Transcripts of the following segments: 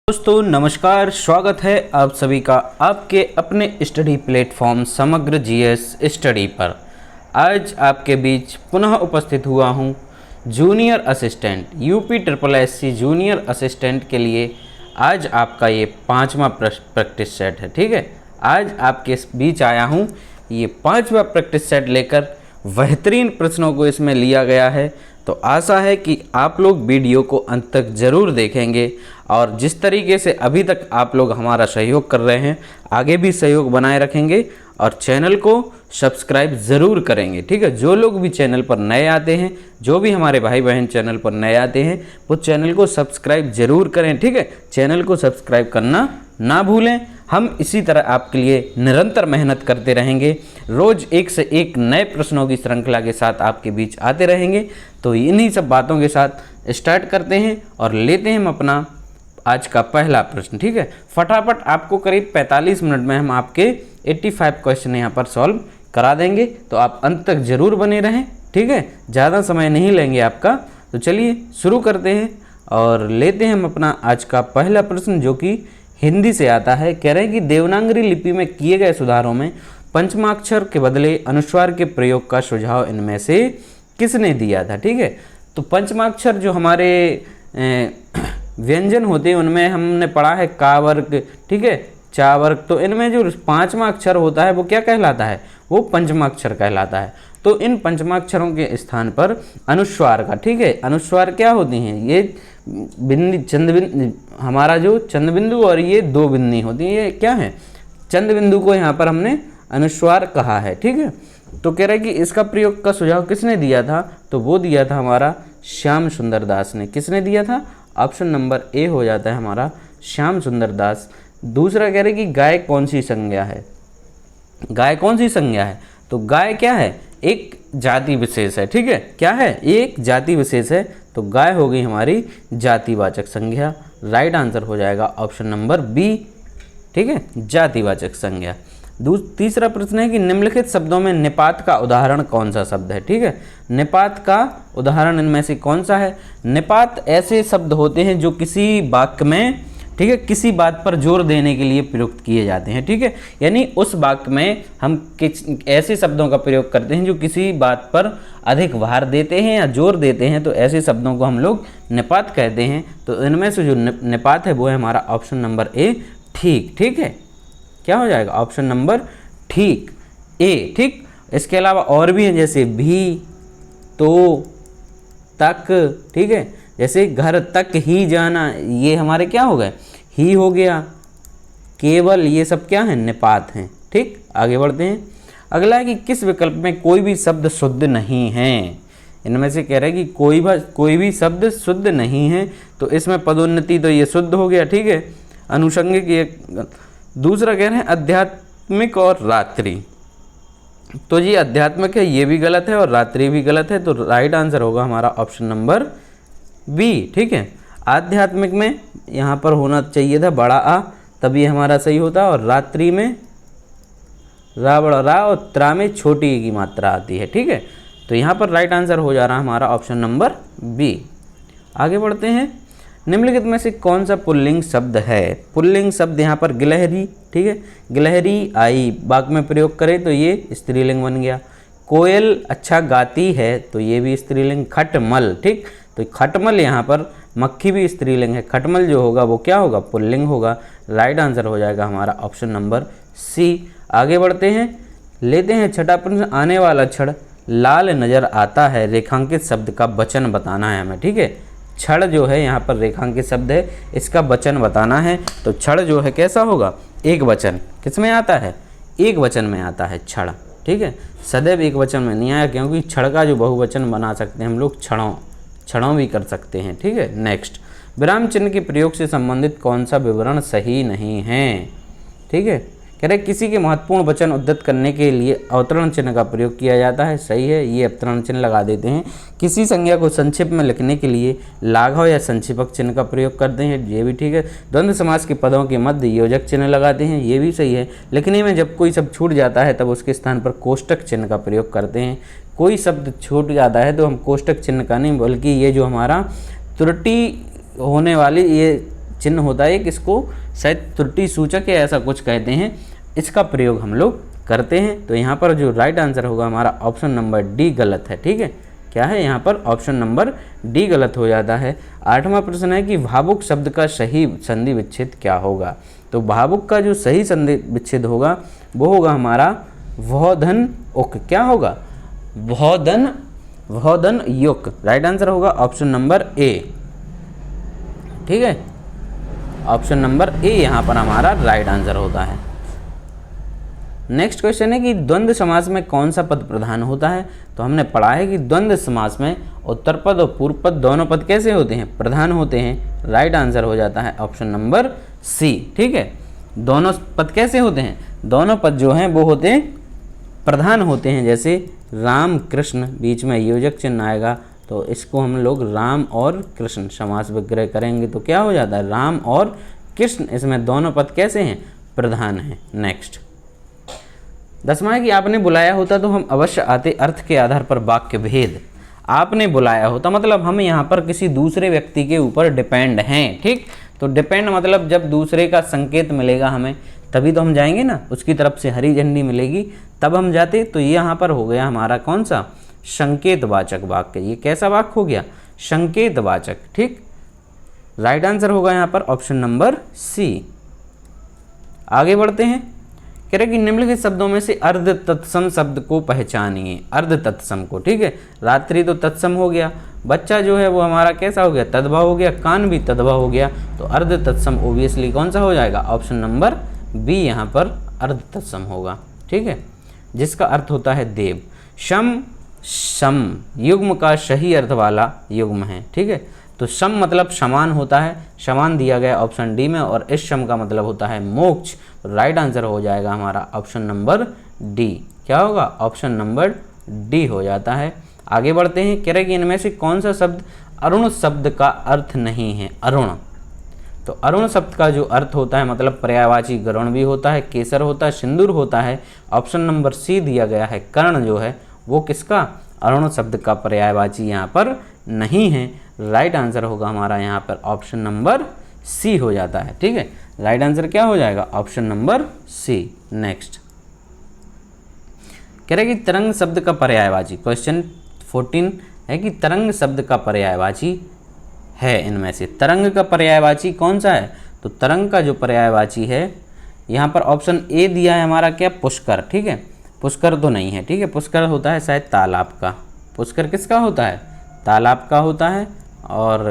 दोस्तों नमस्कार, स्वागत है आप सभी का आपके अपने स्टडी प्लेटफॉर्म समग्र जीएस स्टडी पर। आज आपके बीच पुनः उपस्थित हुआ हूं junior assistant UP SSSC junior assistant के लिए। आज आपका ये 5वां प्रैक्टिस सेट है। ठीक है, आज आपके बीच आया हूं ये 5वां प्रैक्टिस सेट लेकर। बेहतरीन प्रश्नों को इसमें लिया गया है, तो आशा है कि आप लोग वीडियो को अंत तक ज़रूर देखेंगे और जिस तरीके से अभी तक आप लोग हमारा सहयोग कर रहे हैं आगे भी सहयोग बनाए रखेंगे और चैनल को सब्सक्राइब ज़रूर करेंगे। ठीक है, जो लोग भी चैनल पर नए आते हैं, जो भी हमारे भाई बहन चैनल पर नए आते हैं, वो चैनल को सब्सक्राइब ज़रूर करें। ठीक है, चैनल को सब्सक्राइब करना ना भूलें। हम इसी तरह आपके लिए निरंतर मेहनत करते रहेंगे, रोज़ एक से एक नए प्रश्नों की श्रृंखला के साथ आपके बीच आते रहेंगे। तो इन्हीं सब बातों के साथ स्टार्ट करते हैं और लेते हैं हम अपना आज का पहला प्रश्न। ठीक है, फटाफट आपको करीब 45 मिनट में हम आपके 85 क्वेश्चन यहाँ पर सॉल्व करा देंगे, तो आप अंत तक ज़रूर बने रहें। ठीक है, ज़्यादा समय नहीं लेंगे आपका। तो चलिए शुरू करते हैं और लेते हैं हम अपना आज का पहला प्रश्न, जो कि हिंदी से आता है। कह रहे हैं कि देवनागरी लिपि में किए गए सुधारों में पंचमाक्षर के बदले अनुस्वार के प्रयोग का सुझाव इनमें से किसने दिया था। ठीक है, तो पंचमाक्षर जो हमारे व्यंजन होते हैं उनमें हमने पढ़ा है का वर्ग, ठीक है, चा वर्ग। तो इनमें जो 5वां अक्षर होता है वो क्या कहलाता है, वो पंचमाक्षर कहलाता है। तो इन पंचमाक्षरों के स्थान पर अनुस्वार का, ठीक है, अनुस्वार क्या होती हैं, ये चंद्रबिंदु, हमारा जो चंद्रबिंदु और ये दो बिंदी होती हैं, ये क्या है, चंद्रबिंदु को यहाँ पर हमने अनुस्वार कहा है। ठीक है, तो कह रहे हैं कि इसका प्रयोग का सुझाव किसने दिया था, तो वो दिया था हमारा श्याम सुंदर दास ने। किसने दिया था, ऑप्शन नंबर ए हो जाता है हमारा श्याम सुंदर दास। दूसरा कह रहे हैं कि गाय कौन सी संज्ञा है। गाय कौन सी संज्ञा है, तो गाय क्या है, एक जाति विशेष है। ठीक है, क्या है, एक जाति विशेष है। तो गाय हो गई हमारी जातिवाचक संज्ञा। राइट आंसर हो जाएगा ऑप्शन नंबर बी। ठीक है, जातिवाचक संज्ञा। तीसरा प्रश्न है कि निम्नलिखित शब्दों में निपात का उदाहरण कौन सा शब्द है। ठीक है, निपात का उदाहरण इनमें से कौन सा है। निपात ऐसे शब्द होते हैं जो किसी वाक्य में, ठीक है, किसी बात पर जोर देने के लिए प्रयुक्त किए जाते हैं। ठीक है, यानी उस वाक्य में हम ऐसे शब्दों का प्रयोग करते हैं जो किसी बात पर अधिक भार देते हैं या जोर देते हैं, तो ऐसे शब्दों को हम लोग निपात कहते हैं। तो इनमें से जो निपात है वो है हमारा ऑप्शन नंबर ए, ठीक। ठीक है, क्या हो जाएगा, ऑप्शन नंबर ठीक, ए। ठीक, इसके अलावा और भी हैं, जैसे भी, तो, तक। ठीक है, जैसे घर तक ही जाना, ये हमारे क्या हो गए, ही हो गया। केवल, ये सब क्या है, निपात हैं। ठीक, आगे बढ़ते हैं। अगला है कि किस विकल्प में कोई भी शब्द शुद्ध नहीं है। इनमें से कह रहे हैं कि कोई भी शब्द शुद्ध नहीं है, तो इसमें पदोन्नति तो ये शुद्ध हो गया। ठीक है, अनुषंगिक ये। दूसरा कह रहे हैं आध्यात्मिक और रात्रि, तो ये आध्यात्मिक है, ये भी गलत है, और रात्रि भी गलत है। तो राइट आंसर होगा हमारा ऑप्शन नंबर बी। ठीक है, आध्यात्मिक में यहाँ पर होना चाहिए था बड़ा आ, तब ये हमारा सही होता, और रात्रि में रा बड़ा रा और त्रा में छोटी की मात्रा आती है। ठीक है, तो यहाँ पर राइट आंसर हो जा रहा है हमारा ऑप्शन नंबर बी। आगे बढ़ते हैं। निम्नलिखित में से कौन सा पुल्लिंग शब्द है। पुल्लिंग शब्द यहाँ पर गिलहरी, ठीक है, गिलहरी आई वाक्य में प्रयोग करें तो ये स्त्रीलिंग बन गया। कोयल अच्छा गाती है, तो ये भी स्त्रीलिंग। खटमल, ठीक, तो खटमल यहाँ पर मक्खी भी स्त्रीलिंग है, खटमल जो होगा वो क्या होगा, पुल्लिंग होगा। राइट आंसर हो जाएगा हमारा ऑप्शन नंबर सी। आगे बढ़ते हैं, लेते हैं छठा प्रश्न। आने वाला क्षण लाल नज़र आता है, रेखांकित शब्द का वचन बताना है हमें। ठीक है, क्षण जो है यहाँ पर रेखांकित शब्द है, इसका वचन बताना है। तो क्षण जो है कैसा होगा, एक वचन। किस में आता है, एक वचन में आता है क्षण। ठीक है, सदैव एक वचन में नहीं आया, क्योंकि क्षण का जो बहुवचन बना सकते हैं हम लोग, क्षणों भी कर सकते हैं। ठीक है, नेक्स्ट, विराम चिन्ह के प्रयोग से संबंधित कौन सा विवरण सही नहीं है। ठीक है, कह रहे किसी के महत्वपूर्ण वचन उद्धृत करने के लिए अवतरण चिन्ह का प्रयोग किया जाता है, सही है, ये अवतरण चिन्ह लगा देते हैं। किसी संज्ञा को संक्षेप में लिखने के लिए लाघव या संक्षेपक चिन्ह का प्रयोग करते हैं, ये भी ठीक है। द्वंद्व समास के पदों के मध्य योजक चिन्ह लगाते हैं, ये भी सही है। लिखने में जब कोई शब्द छूट जाता है तब उसके स्थान पर कोष्टक चिन्ह का प्रयोग करते हैं। कोई शब्द छूट जाता है तो हम कोष्टक चिन्ह का नहीं, बल्कि ये जो हमारा त्रुटि होने वाली ये चिन्ह होता है एक, इसको शायद त्रुटि सूचक या ऐसा कुछ कहते हैं, इसका प्रयोग हम लोग करते हैं। तो यहाँ पर जो राइट आंसर होगा हमारा ऑप्शन नंबर डी गलत है, ठीक है। क्या है यहाँ पर, ऑप्शन नंबर डी गलत हो जाता है। 8वां प्रश्न है कि भावुक शब्द का सही संधि विच्छेद क्या होगा। तो भावुक का जो सही संधि विच्छेद होगा वो होगा हमारा भौधन उक। क्या होगा, भौधन युक। राइट आंसर होगा ऑप्शन नंबर ए, ठीक है। ऑप्शन नंबर ए यहाँ पर हमारा राइट आंसर होता है। नेक्स्ट क्वेश्चन है कि द्वंद्व समास में कौन सा पद प्रधान होता है। तो हमने पढ़ा है कि द्वंद्व समास में उत्तर पद और पूर्व पद दोनों पद कैसे होते हैं, प्रधान होते हैं। राइट आंसर हो जाता है ऑप्शन नंबर सी, ठीक है। दोनों पद कैसे होते हैं, दोनों पद जो हैं वो होते हैं प्रधान होते हैं। जैसे राम कृष्ण, बीच में योजक चिन्ह आएगा तो इसको हम लोग राम और कृष्ण समास विग्रह करेंगे तो क्या हो जाता है, राम और कृष्ण, इसमें दोनों पद कैसे हैं, प्रधान हैं। नेक्स्ट 10वां है कि आपने बुलाया होता तो हम अवश्य आते, अर्थ के आधार पर वाक्य भेद। आपने बुलाया होता मतलब हम यहाँ पर किसी दूसरे व्यक्ति के ऊपर डिपेंड हैं, ठीक। तो डिपेंड मतलब जब दूसरे का संकेत मिलेगा हमें तभी तो हम जाएंगे ना, उसकी तरफ से हरी झंडी मिलेगी तब हम जाते। तो ये यहाँ पर हो गया हमारा कौन सा, संकेतवाचक वाक्य। ये कैसा वाक्य हो गया, संकेतवाचक, ठीक। राइट आंसर होगा यहाँ पर ऑप्शन नंबर सी। आगे बढ़ते हैं, कह रहे कि निम्नलिखित शब्दों में से अर्ध तत्सम शब्द को पहचानिए। अर्ध तत्सम को, ठीक है। रात्रि तो तत्सम हो गया, बच्चा जो है वो हमारा कैसा हो गया, तद्भव हो गया, कान भी तद्भव हो गया। तो अर्ध तत्सम ओबियसली कौन सा हो जाएगा, ऑप्शन नंबर बी यहाँ पर अर्ध तत्सम होगा, ठीक है, जिसका अर्थ होता है देव। शम सम युग्म का सही अर्थ वाला युग्म है, ठीक है। तो सम मतलब समान होता है, समान दिया गया ऑप्शन डी में, और इस सम का मतलब होता है मोक्ष। राइट आंसर हो जाएगा हमारा ऑप्शन नंबर डी। क्या होगा, ऑप्शन नंबर डी हो जाता है। आगे बढ़ते हैं, कह रहे कि इनमें से कौन सा शब्द अरुण शब्द का अर्थ नहीं है। अरुण, तो अरुण शब्द का जो अर्थ होता है मतलब पर्यायवाची गरुण भी होता है, केसर होता है, सिंदूर होता है। ऑप्शन नंबर सी दिया गया है, कर्ण जो है वो किसका, अरुण शब्द का पर्यायवाची यहाँ पर नहीं है। राइट आंसर होगा हमारा यहाँ पर ऑप्शन नंबर सी हो जाता है, ठीक है। राइट आंसर क्या हो जाएगा, ऑप्शन नंबर सी। नेक्स्ट कह रहे कि तरंग शब्द का पर्यायवाची, क्वेश्चन 14 है कि तरंग शब्द का पर्यायवाची है इनमें से, तरंग का पर्यायवाची कौन सा है। तो तरंग का जो पर्यायवाची है यहाँ पर ऑप्शन ए दिया है हमारा क्या, पुष्कर, ठीक है। पुष्कर तो नहीं है, ठीक है, पुष्कर होता है शायद तालाब का। पुष्कर किसका होता है, तालाब का होता है। और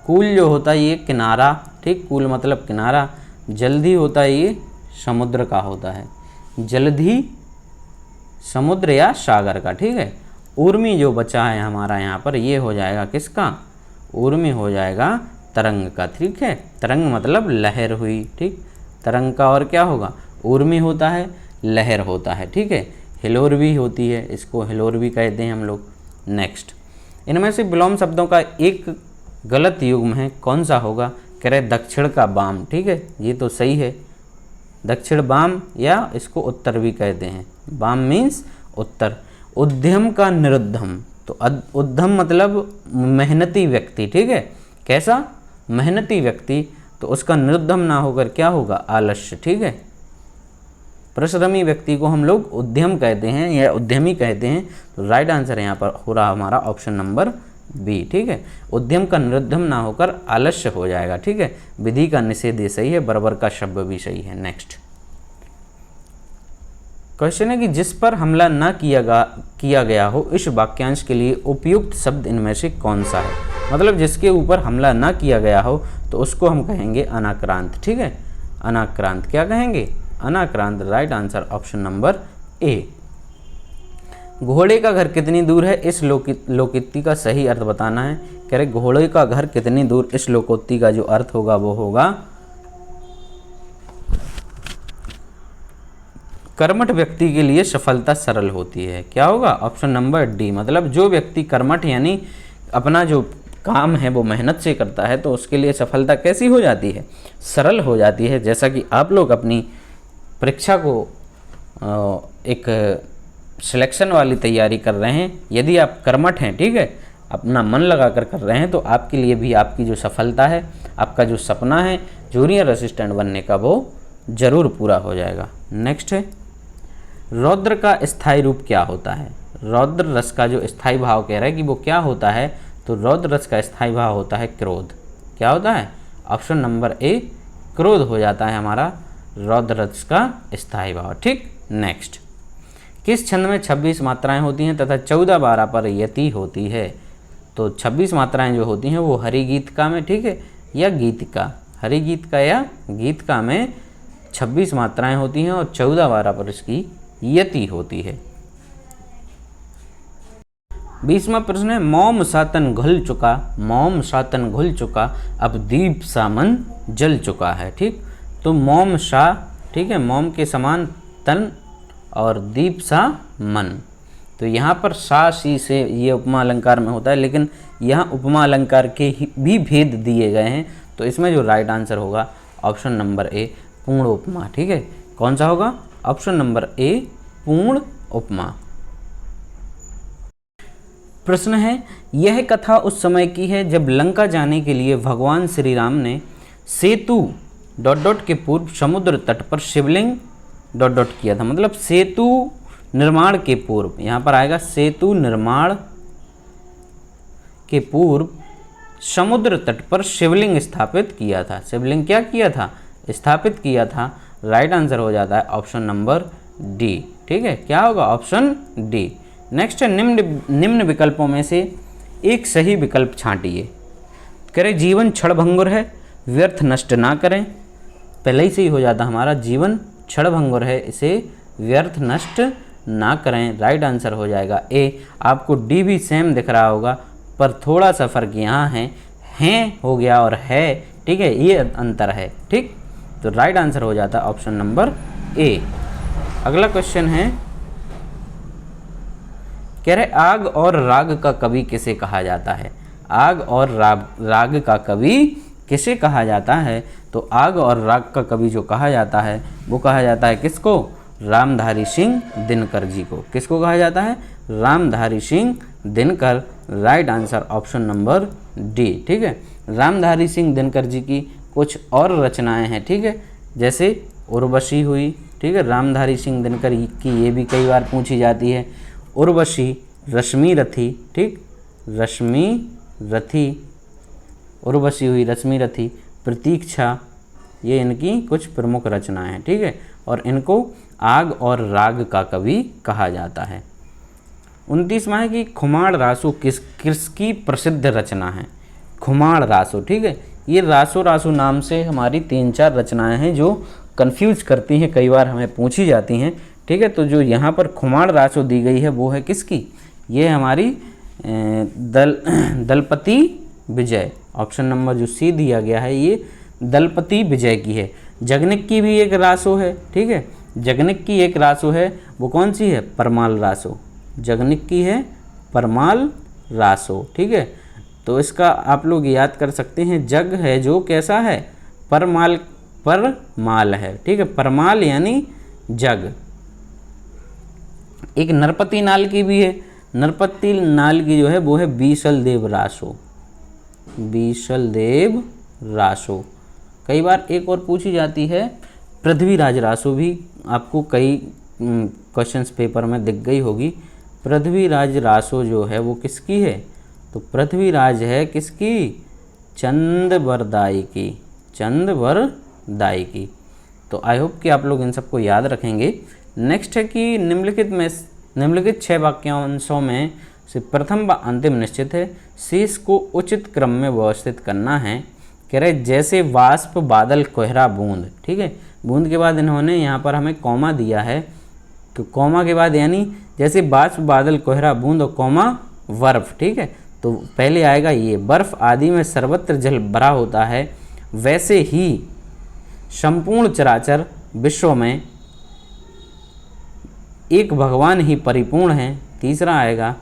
कूल जो होता है ये किनारा, ठीक, कूल मतलब किनारा। जलधि होता है ये समुद्र का होता है, जलधि समुद्र या सागर का, ठीक है। ऊर्मी जो बचा है हमारा यहाँ पर ये हो जाएगा किसका, ऊर्मी हो जाएगा तरंग का, ठीक है। तरंग मतलब लहर हुई, ठीक। तरंग का और क्या होगा, ऊर्मी होता है, लहर होता है, ठीक है। हिलोर भी होती है, इसको हिलोर भी कहते हैं हम लोग। नेक्स्ट इनमें से विलोम शब्दों का एक गलत युग्म है, कौन सा होगा। कह रहे दक्षिण का बाम, ठीक है, ये तो सही है। दक्षिण बाम या इसको उत्तर भी कहते हैं, बाम मीन्स उत्तर। उद्यम का निरुद्धम, तो उद्यम मतलब मेहनती व्यक्ति, ठीक है। कैसा, मेहनती व्यक्ति, तो उसका निरुद्धम ना होकर क्या होगा, आलस्य, ठीक है। परिश्रमी व्यक्ति को हम लोग उद्यम कहते हैं या उद्यमी कहते हैं। तो राइट आंसर यहाँ पर हो रहा हमारा ऑप्शन नंबर बी, ठीक है। उद्यम का निरुद्धम ना होकर आलस्य हो जाएगा, ठीक है। विधि का निषेध ये सही है, बराबर का शब्द भी सही है। नेक्स्ट क्वेश्चन है कि जिस पर हमला न किया गया हो इस वाक्यांश के लिए उपयुक्त शब्द इनमें से कौन सा है। मतलब जिसके ऊपर हमला न किया गया हो तो उसको हम कहेंगे अनाक्रांत, ठीक है। अनाक्रांत क्या कहेंगे, अनाक्रांत। Right answer option number A. घोड़े का घर कितनी दूर है, इस लोकोक्ति का सही अर्थ बताना है। कह रहे घोड़े का घर कितनी दूर, इस लोकोक्ति का जो अर्थ होगा वो होगा कर्मठ व्यक्ति के लिए सफलता सरल होती है। क्या होगा, ऑप्शन नंबर डी। मतलब जो व्यक्ति कर्मठ यानी अपना जो काम है वो मेहनत से करता है तो उसके लिए सफलता कैसी हो जाती है, सरल हो जाती है। जैसा कि आप लोग अपनी परीक्षा को एक सिलेक्शन वाली तैयारी कर रहे हैं, यदि आप कर्मठ हैं, ठीक है, अपना मन लगा कर रहे हैं तो आपके लिए भी आपकी जो सफलता है, आपका जो सपना है जूनियर असिस्टेंट बनने का, वो ज़रूर पूरा हो जाएगा। नेक्स्ट है, रौद्र का स्थायी रूप क्या होता है? रौद्र रस का जो स्थायी भाव कह रहा है कि वो क्या होता है, तो रौद्र रस का स्थायी भाव होता है क्रोध। क्या होता है? ऑप्शन नंबर ए क्रोध हो जाता है हमारा रौद्र रस का स्थायी भाव। ठीक, नेक्स्ट, किस छंद में 26 मात्राएं होती हैं तथा 14 12 पर यति होती है? तो 26 मात्राएं जो होती हैं वो हरिगीतिका में, ठीक है, या गीतिका, हरिगीतिका या गीतिका में 26 मात्राएं होती हैं और 14 12 पर इसकी यति होती है। 20वां प्रश्न है, मौम सातन घुल चुका, मौम सातन घुल चुका, अब दीप सा मन जल चुका है। ठीक, तो मौम सा, ठीक है, मौम के समान तन और दीप सा मन, तो यहाँ पर सा सी से ये उपमा अलंकार में होता है, लेकिन यहाँ उपमा अलंकार के भी भेद दिए गए हैं, तो इसमें जो राइट आंसर होगा ऑप्शन नंबर ए पूर्ण उपमा। ठीक है, कौन सा होगा? ऑप्शन नंबर ए पूर्ण उपमा। प्रश्न है, यह कथा उस समय की है जब लंका जाने के लिए भगवान श्री राम ने सेतु ... के पूर्व समुद्र तट पर शिवलिंग ... किया था। मतलब सेतु निर्माण के पूर्व, यहाँ पर आएगा सेतु निर्माण के पूर्व समुद्र तट पर शिवलिंग स्थापित किया था। शिवलिंग क्या किया था? स्थापित किया था। राइट आंसर हो जाता है ऑप्शन नंबर डी। ठीक है, क्या होगा? Option D. नेक्स्ट है, निम्न विकल्पों में से एक सही विकल्प छांटिए। करें जीवन क्षणभंगुर है, व्यर्थ नष्ट ना करें। पहले ही से ही हो जाता हमारा, जीवन क्षणभंगुर है, इसे व्यर्थ नष्ट ना करें। राइट आंसर हो जाएगा ए। आपको डी भी सेम दिख रहा होगा, पर थोड़ा सा फर्क यहाँ है, हैं हो गया और है, ठीक है, ये अंतर है। ठीक, तो राइट आंसर हो जाता है ऑप्शन नंबर ए। अगला क्वेश्चन है, कह रहे आग और राग का कवि किसे कहा जाता है? आग और राग का कवि किसे कहा जाता है? तो आग और राग का कवि जो कहा जाता है वो कहा जाता है किसको? रामधारी सिंह दिनकर जी को। किसको कहा जाता है? Ramdhari Singh Dinkar. Right answer option number D. ठीक है, रामधारी सिंह दिनकर जी की कुछ और रचनाएं हैं, ठीक है, जैसे उर्वशी हुई, ठीक है, रामधारी सिंह दिनकर की ये भी कई बार पूछी जाती है। उर्वशी, रश्मि रथी, ठीक, रश्मि रथी, उर्वशी हुई, रश्मि रथी, प्रतीक्षा, ये इनकी कुछ प्रमुख रचनाएं हैं। ठीक है, और इनको आग और राग का कवि कहा जाता है। 29वां है कि खुमाण रासो किसकी प्रसिद्ध रचना है? खुमाण रासो, ठीक है, ये रासो रासो नाम से हमारी 3-4 रचनाएं हैं जो कंफ्यूज करती हैं, कई बार हमें पूछी जाती हैं। ठीक है, तो जो यहाँ पर खुमाण रासो दी गई है वो है किसकी? ये हमारी दलपति विजय। ऑप्शन नंबर जो सी दिया गया है ये दलपति विजय की है। जगनिक की भी एक रासो है, ठीक है, जगनिक की एक रासो है, वो कौन सी है? परमाल रासो। जगनिक की है परमाल रासो। ठीक है, तो इसका आप लोग याद कर सकते हैं, जग है जो कैसा है? परमाल, परमाल है। ठीक है, परमाल यानी जग। एक नरपति नाल की भी है, नरपति नाल की जो है वो है बीसल देव रासो। बीसल देव रासो। कई बार एक और पूछी जाती है पृथ्वीराज रासो, भी आपको कई क्वेश्चंस पेपर में दिख गई होगी। पृथ्वीराज रासो जो है वो किसकी है? तो पृथ्वीराज है किसकी? चंदबरदाई की। चंदबरदाई की। तो आई होप कि आप लोग इन सबको याद रखेंगे। नेक्स्ट है कि निम्नलिखित 6 वाक्यांशों में से प्रथम व अंतिम निश्चित है, शेष को उचित क्रम में व्यवस्थित करना है। कह रहे जैसे वाष्प, बादल, कोहरा, बूंद। ठीक है, बूंद के बाद इन्होंने यहाँ पर हमें कॉमा दिया है, तो कॉमा के बाद यानी जैसे वाष्प, बादल, कोहरा, बूंद और कॉमा बर्फ। ठीक है, तो पहले आएगा ये, बर्फ आदि में सर्वत्र जल भरा होता है, वैसे ही संपूर्ण चराचर विश्व में एक भगवान ही परिपूर्ण है। तीसरा आएगा,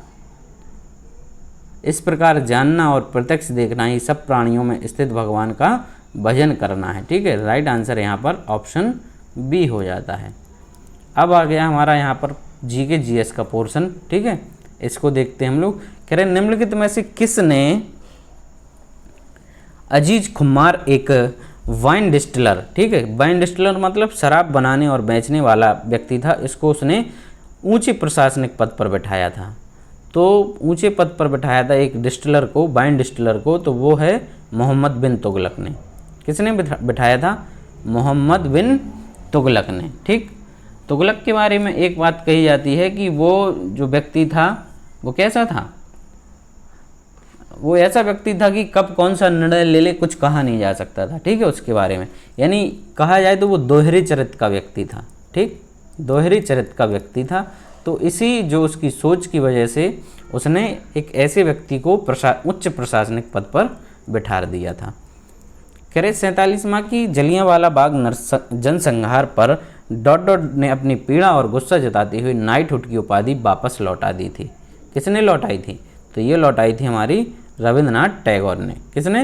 इस प्रकार जानना और प्रत्यक्ष देखना ही सब प्राणियों में स्थित भगवान का भजन करना है। ठीक है, राइट आंसर यहाँ पर ऑप्शन बी हो जाता है। अब आ गया हमारा यहाँ पर जी के जीएस का पोर्शन। ठीक है, इसको देखते हैं हम लोग कह रहे निम्नलिखित में से किसने अजीज खुमार एक वाइन डिस्टिलर, ठीक है, वाइन डिस्टिलर मतलब शराब बनाने और बेचने वाला व्यक्ति था, इसको उसने ऊंचे प्रशासनिक पद पर बैठाया था। तो ऊंचे पद पर बैठाया था एक डिस्टिलर को, वाइन डिस्टिलर को, तो वो है मोहम्मद बिन तुगलक ने। किसने बैठाया था? मोहम्मद बिन तुगलक ने। ठीक, तुगलक के बारे में एक बात कही जाती है कि वो जो व्यक्ति था वो कैसा था? वो ऐसा व्यक्ति था कि कब कौन सा निर्णय ले ले कुछ कहा नहीं जा सकता था। ठीक है, उसके बारे में यानी कहा जाए तो वो दोहरे चरित्र का व्यक्ति था। ठीक, दोहरे चरित्र का व्यक्ति था। तो इसी जो उसकी सोच की वजह से उसने एक ऐसे व्यक्ति को उच्च प्रशासनिक पद पर बिठा दिया था। कह रहे 47वां की जलियांवाला बाग जनसंहार पर डॉट ने अपनी पीड़ा और गुस्सा जताते हुए नाइटहुड की उपाधि वापस लौटा दी थी। किसने लौटाई थी? तो ये लौटाई थी हमारी रविंद्रनाथ टैगोर ने। किसने?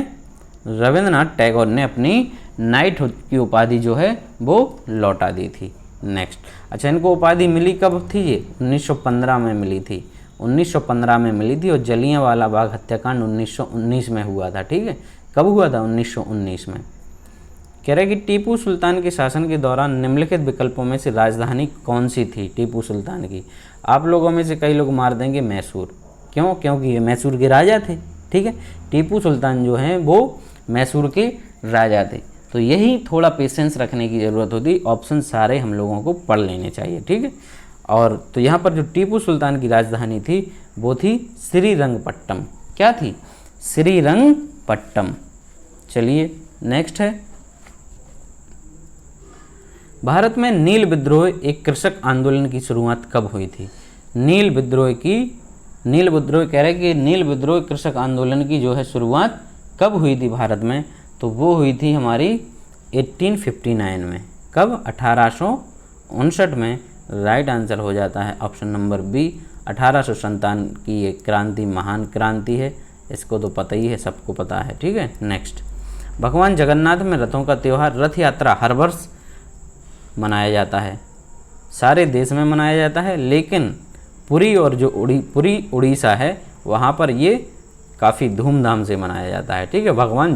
रविंद्रनाथ टैगोर ने अपनी नाइटहुड की उपाधि जो है वो लौटा दी थी। नेक्स्ट, अच्छा, इनको उपाधि मिली कब थी? ये 1915 में मिली थी। 1915 में मिली थी और जलियांवाला बाग हत्याकांड 1919 में हुआ था। ठीक है, कब हुआ था? 1919 में। कह रहे कि टीपू सुल्तान के शासन के दौरान निम्नलिखित विकल्पों में से राजधानी कौन सी थी टीपू सुल्तान की? आप लोगों में से कई लोग मार देंगे मैसूर। क्यों? क्योंकि ये मैसूर के राजा थे। ठीक है, टीपू सुल्तान जो हैं वो मैसूर के राजा थे। तो यही थोड़ा पेशेंस रखने की ज़रूरत होती, ऑप्शन सारे हम लोगों को पढ़ लेने चाहिए। ठीक है, और तो यहाँ पर जो टीपू सुल्तान की राजधानी थी वो थी श्रीरंगपट्टम। क्या थी? श्रीरंगपट्टम। चलिए नेक्स्ट है, भारत में नील विद्रोह एक कृषक आंदोलन की शुरुआत कब हुई थी? नील विद्रोह कह रहे कि नील विद्रोह कृषक आंदोलन की जो है शुरुआत कब हुई थी भारत में? तो वो हुई थी हमारी 1859 में। कब? 1859 में। राइट आंसर हो जाता है ऑप्शन नंबर बी। 1857 की ये क्रांति महान क्रांति है, इसको तो पता ही है, सबको पता है। ठीक है, नेक्स्ट, भगवान जगन्नाथ में रथों का त्यौहार रथ यात्रा हर वर्ष मनाया जाता है, सारे देश में मनाया जाता है, लेकिन पुरी और जो पुरी उड़ीसा है वहाँ पर ये काफ़ी धूमधाम से मनाया जाता है। ठीक है, भगवान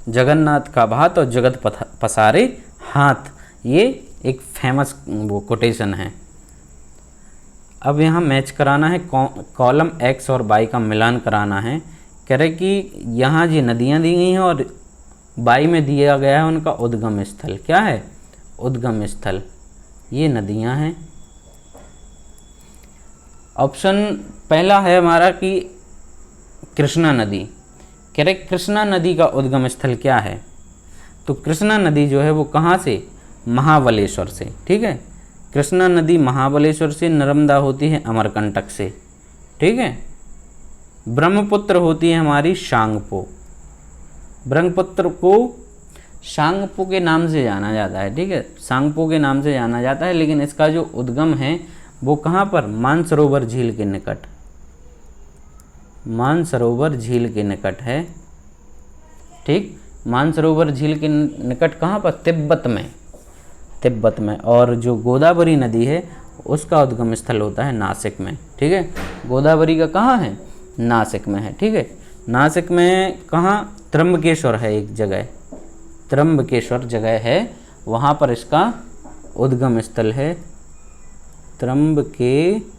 जगन्नाथ का भात और जगत पसारे हाथ, ये एक फेमस वो कोटेशन है। अब यहाँ मैच कराना है, कॉलम एक्स और वाई का मिलान कराना है। कह रहे कि यहाँ जी नदियाँ दी गई हैं और वाई में दिया गया है उनका उद्गम स्थल। क्या है? उद्गम स्थल। ये नदियाँ हैं। ऑप्शन पहला है हमारा कि कृष्णा नदी। कह रहे कृष्णा नदी का उद्गम स्थल क्या है? तो कृष्णा नदी जो है वो कहाँ से? महाबलेश्वर से। ठीक है, कृष्णा नदी महाबलेश्वर से, नर्मदा होती है अमरकंटक से। ठीक है, ब्रह्मपुत्र होती है हमारी शांगपो। ब्रह्मपुत्र को शांगपो के नाम से जाना जाता है। ठीक है, सांगपो के नाम से जाना जाता है, लेकिन इसका जो उद्गम है वो कहाँ पर? मानसरोवर झील के निकट। मानसरोवर झील के निकट है। ठीक, मानसरोवर झील के निकट कहाँ पर? तिब्बत में। तिब्बत में। और जो गोदावरी नदी है उसका उद्गम स्थल होता है नासिक में। ठीक है, गोदावरी का कहाँ है? नासिक में है। ठीक है, नासिक में कहाँ? त्र्यंबकेश्वर है एक जगह, त्र्यंबकेश्वर जगह है, वहाँ पर इसका उद्गम स्थल है त्र्यंबकेश्वर।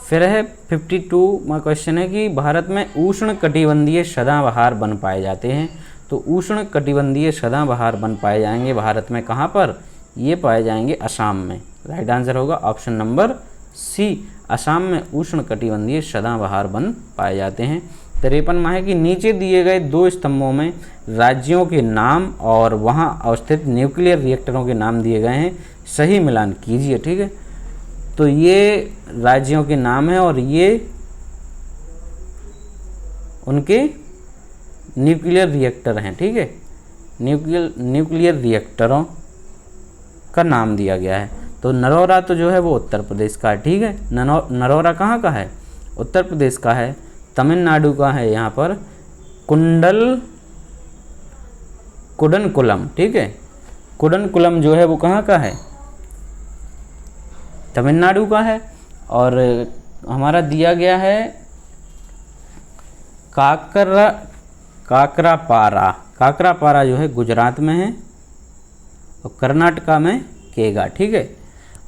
फिर है 52वां क्वेश्चन है कि भारत में उष्ण कटिबंधीय सदाबहार वन पाए जाते हैं। तो उष्ण कटिबंधीय सदाबहार वन पाए जाएंगे भारत में कहाँ पर? ये पाए जाएंगे असम में। राइट आंसर होगा ऑप्शन नंबर सी, असम में उष्ण कटिबंधीय सदाबहार वन पाए जाते हैं। 53वां है कि नीचे दिए गए दो स्तंभों में राज्यों के नाम और वहां अवस्थित न्यूक्लियर रिएक्टरों के नाम दिए गए हैं, सही मिलान कीजिए। ठीक है, तो ये राज्यों के नाम है और ये उनके न्यूक्लियर रिएक्टर हैं। ठीक है, न्यूक्लियर रिएक्टरों का नाम दिया गया है। तो नरोरा तो जो है वो उत्तर प्रदेश का है। ठीक है, नरोरा कहाँ का है? उत्तर प्रदेश का है। तमिलनाडु का है यहाँ पर कुडनकुलम। ठीक है, कुडनकुलम जो है वो कहाँ का है? तमिलनाडु का है। और हमारा दिया गया है काकरापारा जो है गुजरात में है, और कर्नाटका में केगा, ठीक है।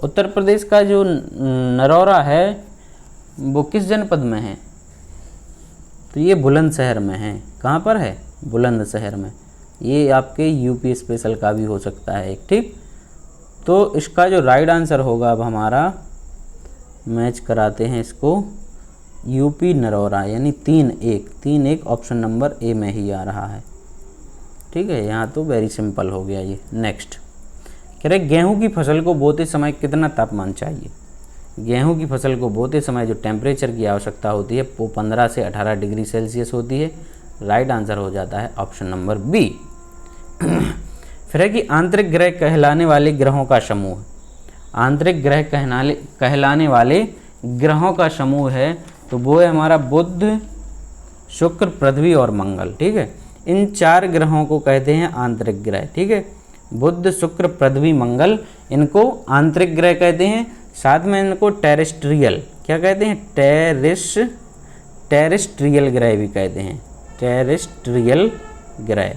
उत्तर प्रदेश का जो नरौरा है वो किस जनपद में है? तो ये बुलंदशहर में है। कहाँ पर है? बुलंदशहर में। ये आपके यूपी स्पेशल का भी हो सकता है एक, ठीक। तो इसका जो राइट आंसर होगा, अब हमारा मैच कराते हैं इसको, यूपी नरौरा, यानी 3-1 ऑप्शन नंबर ए में ही आ रहा है, ठीक है। यहाँ तो वेरी सिंपल हो गया ये। नेक्स्ट कह रहे गेहूं की फसल को बोते समय कितना तापमान चाहिए? गेहूं की फसल को बोते समय जो टेम्परेचर की आवश्यकता होती है वो 15 से 18 डिग्री सेल्सियस होती है। राइट आंसर हो जाता है ऑप्शन नंबर बी। फिर है कि आंतरिक ग्रह कहलाने वाले ग्रहों का समूह, आंतरिक ग्रह कहलाने वाले ग्रहों का समूह है तो वो है हमारा बुध, शुक्र, पृथ्वी और मंगल, ठीक है। इन 4 ग्रहों को कहते हैं आंतरिक ग्रह, ठीक है। बुध, शुक्र, पृथ्वी, मंगल, इनको आंतरिक ग्रह कहते हैं। साथ में इनको टेरेस्ट्रियल, क्या कहते हैं? टेरेस्ट्रियल ग्रह भी कहते हैं, टेरेस्ट्रियल ग्रह।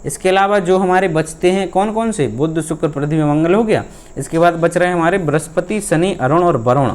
इसके अलावा जो हमारे बचते हैं कौन कौन से? बुध, शुक्र, पृथ्वी, मंगल हो गया। इसके बाद बच रहे हैं हमारे बृहस्पति, शनि, अरुण और वरुण।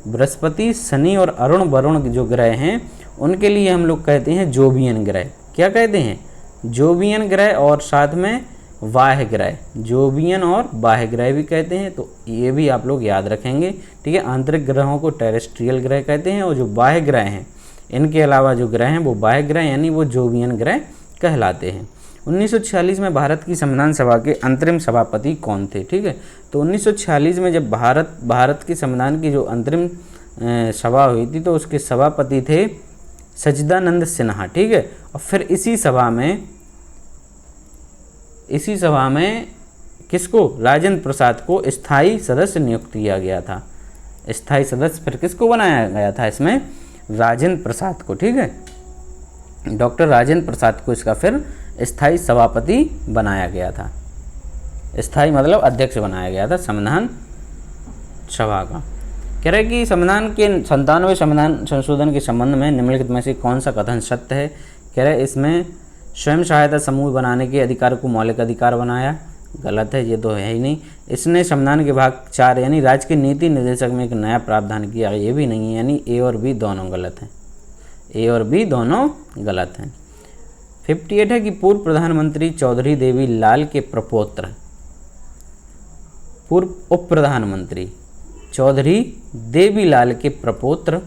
बृहस्पति, शनि और अरुण वरुण जो ग्रह हैं उनके लिए हम लोग कहते हैं जोवियन ग्रह। क्या कहते हैं? जोवियन ग्रह। और साथ में बाह्य ग्रह, जोवियन और बाह्य ग्रह भी कहते हैं, तो ये भी आप लोग याद रखेंगे, ठीक है। आंतरिक ग्रहों को टेरेस्ट्रियल ग्रह कहते हैं, और जो बाह्य ग्रह हैं इनके अलावा जो ग्रह हैं वो बाह्य ग्रह यानी वो जोवियन ग्रह कहलाते हैं। 1946 में भारत की संविधान सभा के अंतरिम सभापति कौन थे? ठीक है, तो 1946 में जब भारत की संविधान की जो अंतरिम सभा हुई थी तो उसके सभापति थे सच्चिदानंद सिन्हा, ठीक है। और फिर इसी सभा में किसको? राजेंद्र प्रसाद को स्थायी सदस्य नियुक्त किया गया था। स्थायी सदस्य फिर किसको बनाया गया था इसमें? राजेंद्र प्रसाद को, ठीक है। डॉक्टर राजेंद्र प्रसाद को इसका फिर स्थायी सभापति बनाया गया था। स्थायी मतलब अध्यक्ष बनाया गया था संविधान सभा का। कह रहे कि संविधान के 97वें संविधान संशोधन के संबंध में निम्नलिखित में से कौन सा कथन सत्य है? कह रहे इसमें स्वयं सहायता समूह बनाने के अधिकार को मौलिक अधिकार बनाया, गलत है, ये तो है ही नहीं। इसने संविधान के भाग 4 यानी राज्य के नीति निर्देशक में एक नया प्रावधान किया, ये भी नहीं है, यानी ए और बी दोनों गलत हैं। ए और बी दोनों गलत हैं। 58 है कि पूर्व प्रधानमंत्री चौधरी देवी लाल के प्रपौत्र, पूर्व उप प्रधानमंत्री चौधरी देवीलाल के प्रपौत्र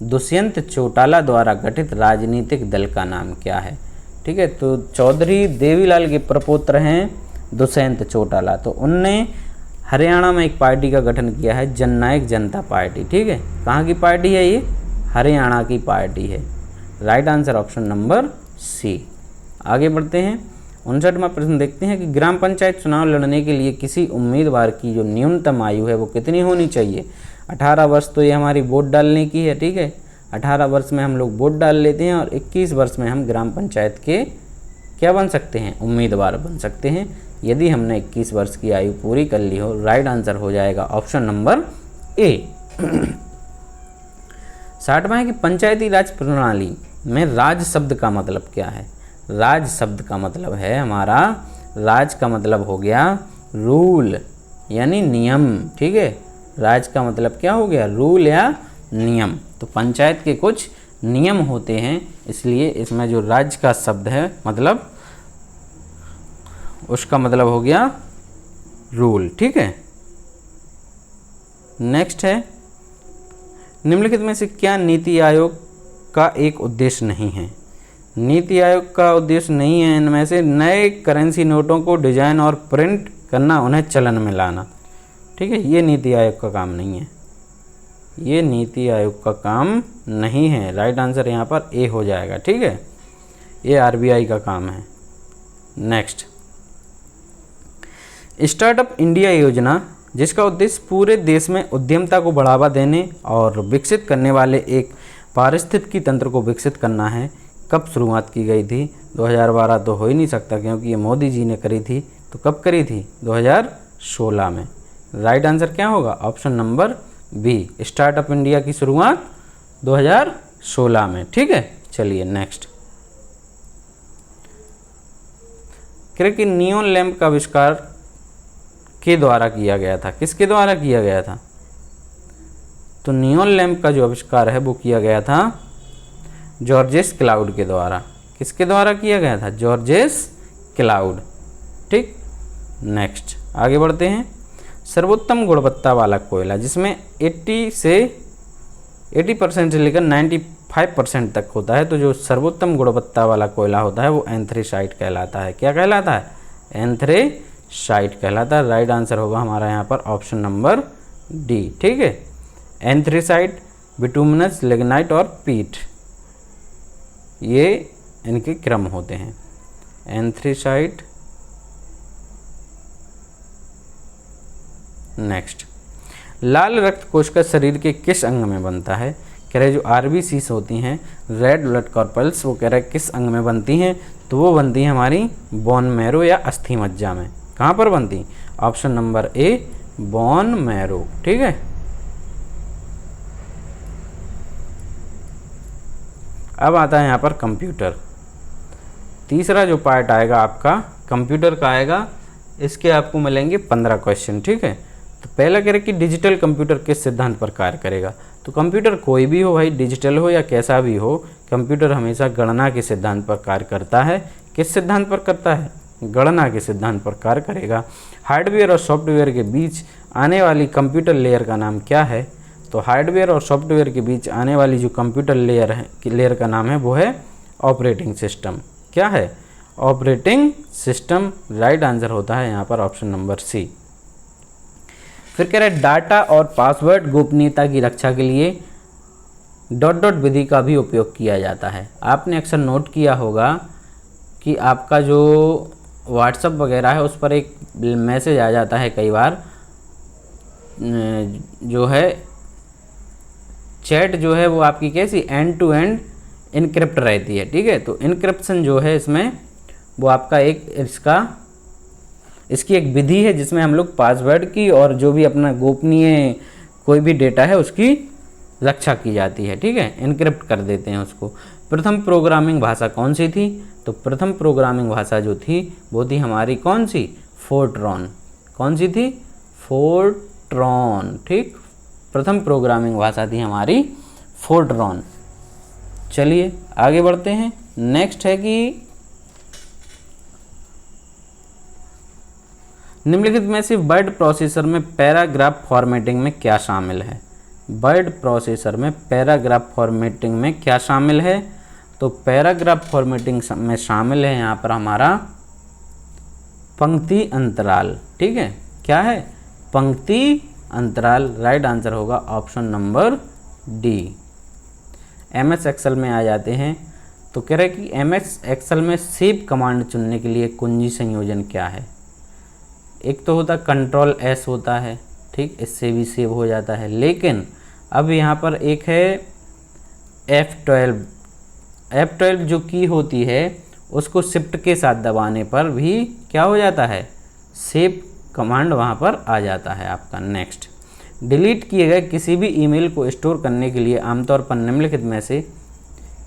दुष्यंत चौटाला द्वारा गठित राजनीतिक दल का नाम क्या है? ठीक है, तो चौधरी देवीलाल के प्रपौत्र हैं दुष्यंत चौटाला, तो उनने हरियाणा में एक पार्टी का गठन किया है, जननायक जनता पार्टी, ठीक है। कहाँ की पार्टी है ये? हरियाणा की पार्टी है। Right answer option number C. आगे बढ़ते हैं, 59वां प्रश्न देखते हैं कि ग्राम पंचायत चुनाव लड़ने के लिए किसी उम्मीदवार की जो न्यूनतम आयु है वो कितनी होनी चाहिए? 18 वर्ष तो ये हमारी वोट डालने की है, ठीक है। 18 वर्ष में हम लोग वोट डाल लेते हैं और 21 वर्ष में हम ग्राम पंचायत के क्या बन सकते हैं? उम्मीदवार बन सकते हैं, यदि हमने 21 वर्ष की आयु पूरी कर ली हो। राइट आंसर हो जाएगा ऑप्शन नंबर ए। 60वां है कि पंचायती राज प्रणाली में राज शब्द का मतलब क्या है? राज शब्द का मतलब है हमारा, राज का मतलब हो गया रूल यानी नियम, ठीक है। राज का मतलब क्या हो गया? रूल या नियम। तो पंचायत के कुछ नियम होते हैं, इसलिए इसमें जो राज का शब्द है मतलब उसका मतलब हो गया रूल, ठीक है। नेक्स्ट है, निम्नलिखित में से क्या नीति आयोग का एक उद्देश्य नहीं है? नीति आयोग का उद्देश्य नहीं है इनमें से नए करेंसी नोटों को डिजाइन और प्रिंट करना, उन्हें चलन में लाना, ठीक है। ये नीति आयोग का काम नहीं है, ये नीति आयोग का काम नहीं है। राइट आंसर यहाँ पर ए हो जाएगा, ठीक है। ये आरबीआई का काम है। नेक्स्ट, स्टार्टअप इंडिया योजना जिसका उद्देश्य पूरे देश में उद्यमता को बढ़ावा देने और विकसित करने वाले एक पारिस्थितिकी तंत्र को विकसित करना है, कब शुरुआत की गई थी? 2012 तो हो ही नहीं सकता क्योंकि ये मोदी जी ने करी थी, तो कब करी थी? 2016 में। राइट आंसर क्या होगा? Option number B, startup India की शुरुआत 2016 में। ठीक है, चलिए नेक्स्ट। कह कि नियोन लैंप का आविष्कार के द्वारा किया गया था? किसके द्वारा किया गया था? तो नियोन लैंप का जो आविष्कार है वो किया गया था जॉर्जेस क्लाउड के द्वारा। किसके द्वारा किया गया था? George's cloud. ठीक, नेक्स्ट आगे बढ़ते हैं। सर्वोत्तम गुणवत्ता वाला कोयला, जिसमें 80% से लेकर 95% तक होता है, तो जो सर्वोत्तम गुणवत्ता वाला कोयला होता है वो एंथ्रेसाइट कहलाता है। क्या कहलाता है? एंथ्रेसाइट कहलाता है। राइट आंसर होगा हमारा यहाँ पर ऑप्शन नंबर डी। ठीक है, एंथ्रेसाइट, बिटुमिनस, लिग्नाइट और पीट, ये इनके क्रम होते हैं। एंथ्रेसाइट। नेक्स्ट, लाल रक्त कोशिका शरीर के किस अंग में बनता है? कह रहे जो आरबीसीस होती हैं, रेड ब्लड कॉर्पल्स, वो कह रहे किस अंग में बनती हैं? तो वो बनती हैं हमारी बोन मैरो या अस्थि मज्जा में। कहाँ पर बनती? ऑप्शन नंबर ए, बोन मैरो। ठीक है, अब आता है यहाँ पर कंप्यूटर। तीसरा जो पार्ट आएगा आपका कंप्यूटर का आएगा, इसके आपको मिलेंगे 15 क्वेश्चन। ठीक है, तो पहला कह रहे कि डिजिटल कंप्यूटर किस सिद्धांत पर कार्य करेगा? तो कंप्यूटर कोई भी हो भाई, डिजिटल हो या कैसा भी हो, कंप्यूटर हमेशा गणना के सिद्धांत पर कार्य करता है। किस सिद्धांत पर करता है? गणना के सिद्धांत पर कार्य करेगा। हार्डवेयर और सॉफ्टवेयर के बीच आने वाली कंप्यूटर लेयर का नाम क्या है? तो हार्डवेयर और सॉफ्टवेयर के बीच आने वाली जो कंप्यूटर लेयर का नाम है वो है ऑपरेटिंग सिस्टम। क्या है? Operating system. राइट आंसर होता है यहाँ पर ऑप्शन नंबर सी। फिर कह रहे डाटा और पासवर्ड गोपनीयता की रक्षा के लिए डॉट डॉट विधि का भी उपयोग किया जाता है। आपने अक्सर नोट किया होगा कि आपका जो व्हाट्सएप वगैरह है उस पर एक मैसेज आ जाता है कई बार, जो है चैट जो है वो आपकी कैसी एंड टू एंड इनक्रिप्ट रहती है। ठीक है, तो इनक्रिप्शन जो है इसमें वो आपका एक इसकी एक विधि है जिसमें हम लोग पासवर्ड की और जो भी अपना गोपनीय कोई भी डेटा है उसकी रक्षा की जाती है। ठीक है, इनक्रिप्ट कर देते हैं उसको। प्रथम प्रोग्रामिंग भाषा कौन सी थी? तो प्रथम प्रोग्रामिंग भाषा जो थी वो थी हमारी कौन सी? फोर्ट्रॉन। कौन सी थी? फोर्ट्रॉन। ठीक, प्रथम प्रोग्रामिंग भाषा थी हमारी फोर्ट्रॉन। चलिए आगे बढ़ते हैं। नेक्स्ट है कि निम्नलिखित में से वर्ड प्रोसेसर में पैराग्राफ फॉर्मेटिंग में क्या शामिल है? वर्ड प्रोसेसर में पैराग्राफ फॉर्मेटिंग में क्या शामिल है? तो पैराग्राफ फॉर्मेटिंग में शामिल है यहाँ पर हमारा पंक्ति अंतराल। ठीक है, क्या है? पंक्ति अंतराल। राइट आंसर होगा option number D. MS Excel में आ जाते हैं, तो कह रहे कि एमएस एक्सेल में सेव कमांड चुनने के लिए कुंजी संयोजन क्या है? एक तो होता कंट्रोल एस होता है, ठीक, इससे भी सेव हो जाता है, लेकिन अब यहाँ पर एक है F12। F12 जो की होती है उसको शिफ्ट के साथ दबाने पर भी क्या हो जाता है? सेव कमांड वहाँ पर आ जाता है आपका। नेक्स्ट, डिलीट किए गए किसी भी ईमेल को स्टोर करने के लिए आमतौर पर निम्नलिखित में से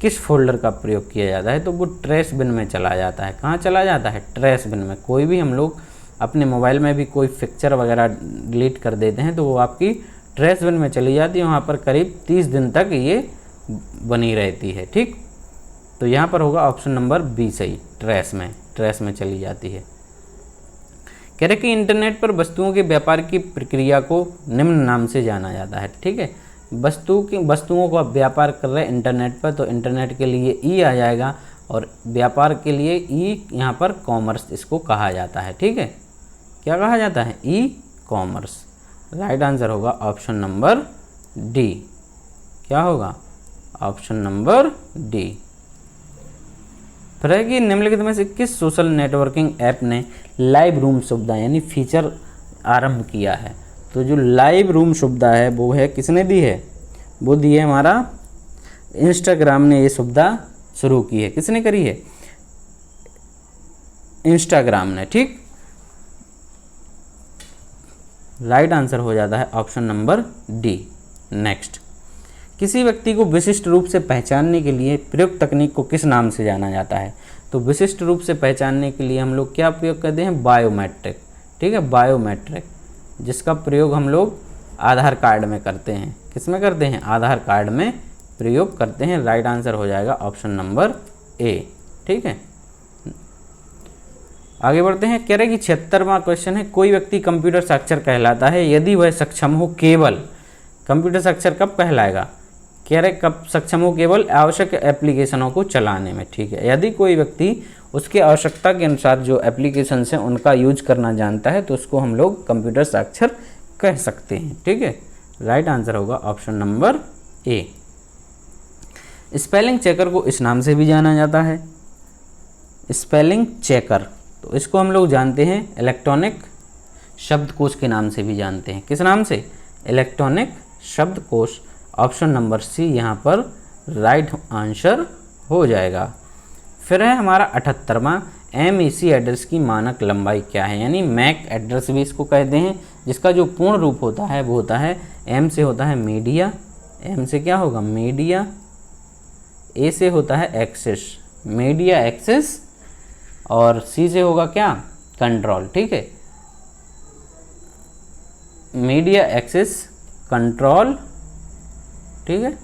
किस फोल्डर का प्रयोग किया जाता है? तो वो ट्रैश बिन में चला जाता है। कहाँ चला जाता है? ट्रैश बिन में। कोई भी हम लोग अपने मोबाइल में भी कोई पिक्चर वगैरह डिलीट कर देते हैं तो वो आपकी ट्रैश बिन में चली जाती है, वहाँ पर करीब 30 दिन तक ये बनी रहती है। ठीक, तो यहाँ पर होगा ऑप्शन नंबर बी सही, ट्रैश में चली जाती है। कह रहे कि इंटरनेट पर वस्तुओं के व्यापार की प्रक्रिया को निम्न नाम से जाना जाता है। ठीक है, वस्तुओं का व्यापार कर रहे हैं इंटरनेट पर, तो इंटरनेट के लिए ई आ जाएगा और व्यापार के लिए ई यहाँ पर कॉमर्स इसको कहा जाता है। ठीक है, क्या कहा जाता है? E commerce. राइट आंसर होगा ऑप्शन नंबर डी। क्या होगा? Option number D. फिर है कि निम्नलिखित में से किस सोशल नेटवर्किंग ऐप ने लाइव रूम सुविधा यानी फीचर आरंभ किया है? तो जो लाइव रूम सुविधा है वो है किसने दी है? वो दी है हमारा इंस्टाग्राम ने ये सुविधा शुरू की है। किसने करी है? इंस्टाग्राम ने। ठीक, राइट आंसर हो जाता है ऑप्शन नंबर डी। नेक्स्ट, किसी व्यक्ति को विशिष्ट रूप से पहचानने के लिए प्रयुक्त तकनीक को किस नाम से जाना जाता है? तो विशिष्ट रूप से पहचानने के लिए हम लोग क्या प्रयोग करते हैं? बायोमेट्रिक। ठीक है, बायोमेट्रिक, जिसका प्रयोग हम लोग आधार कार्ड में करते हैं। किस में करते हैं? आधार कार्ड में प्रयोग करते हैं। राइट आंसर हो जाएगा ऑप्शन नंबर ए। ठीक है, आगे बढ़ते हैं। कह रहे कि 76वां क्वेश्चन है, कोई व्यक्ति कंप्यूटर साक्षर कहलाता है यदि वह सक्षम हो केवल, कंप्यूटर साक्षर कब कहलाएगा? कह रहे कब सक्षम हो? केवल आवश्यक एप्लीकेशनों को चलाने में। ठीक है, यदि कोई व्यक्ति उसकी आवश्यकता के अनुसार जो एप्लीकेशन है उनका यूज करना जानता है तो उसको हम लोग कंप्यूटर साक्षर कह सकते हैं। ठीक है, राइट आंसर होगा ऑप्शन नंबर ए। स्पेलिंग चेकर को इस नाम से भी जाना जाता है, स्पेलिंग चेकर, तो इसको हम लोग जानते हैं इलेक्ट्रॉनिक शब्दकोश के नाम से भी जानते हैं। किस नाम से? इलेक्ट्रॉनिक शब्दकोश। ऑप्शन नंबर सी यहाँ पर राइट आंसर हो जाएगा। फिर है हमारा 78वां, MEC एड्रेस की मानक लंबाई क्या है? यानी मैक एड्रेस भी इसको कहते हैं, जिसका जो पूर्ण रूप होता है वो होता है M से होता है मीडिया, M से क्या होगा? मीडिया, A से होता है एक्सेस, मीडिया एक्सेस, और C से होगा क्या? कंट्रोल। ठीक है, मीडिया एक्सेस कंट्रोल, ठीक है,